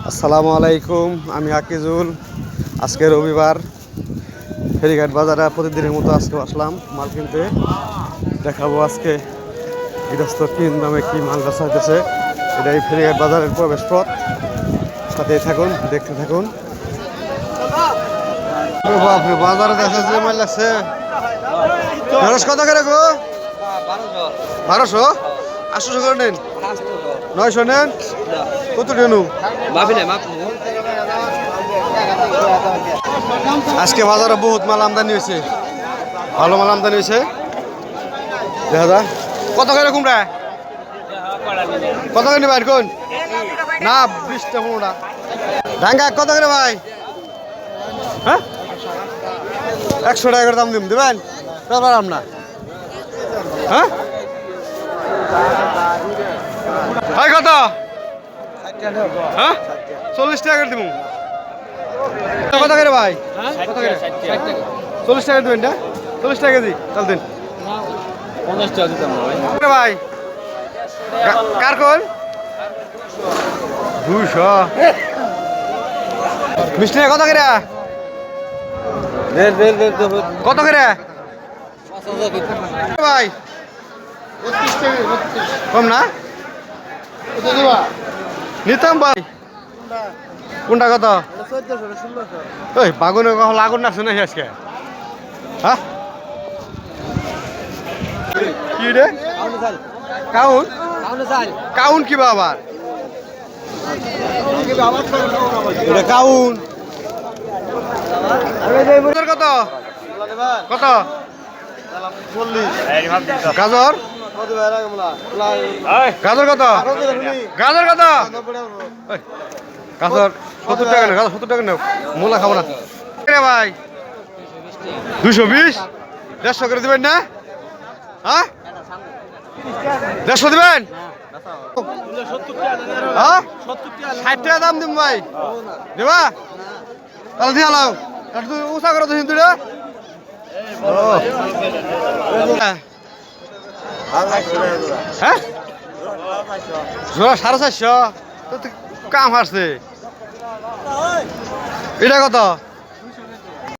আসসালামু আলাইকুম, আমি আকিজুল। আজকে রবিবার, ফেরিঘাট বাজারে প্রতিদিনের মতো আজকে আসলাম মাল কিনতে। দেখাবো আজকে গৃহস্থ কি দামে কি মাল বেচা হইতেছে। এটাই ফেরিঘাট বাজারের প্রবেশ পথ। সাথেই থাকুন, দেখতে থাকুন। বাপরে, বাজারে দেখা যে মাল লাগছে। ঢেঁড়স কত করে গো? 1200। 800 করে নেন, 900 নেন। কত নেনু? আজকে বাজারে বহুত মাল আমদানি হয়েছে, ভালো মাল আমদানি হয়েছে। দেখা যা কত করে কুমড়া, কত করে নেবেন কোন না? 20টা 15টা। ডাঙ্গা কত করে ভাই? হ্যাঁ, 100 টাকা করে দাম দেবেন পারলাম না। হ্যাঁ ভাই কত? হ্যাঁ, 40 টাকা করে দিব। কত করে ভাই? কত করে? 40 টাকা দেবেন না? 40 টাকা কেজি চাল দিন। 50 টাকা দিতাম ভাই। কার কোন? 200। মিষ্টি কত করে? কত করে ভাই? কম না নিতাম ভাই। কোনটা কত? ওই বাগুনে লাগুন না শুনে আজকে। হ্যাঁ, কি রে কাউন? কাউন কি আবার? এটা কাউন কত? কত? গাজর? গাজর কত? গাজর কত? গাজর 70 টাকা নেই, গাজর 70 টাকা নেই। মূলা খাবো না ভাই। 220, 150 করে দেবেন না? হ্যাঁ, 150 দেবেন? হ্যাঁ, 60 টাকা দাম দিন ভাই। দেবা তাহলে দিয়ে আলাও একটু উঁচা করে তো হিন্দু রে। হ্যাঁ, জোড়া 450। কাম হারছে। এটা কত?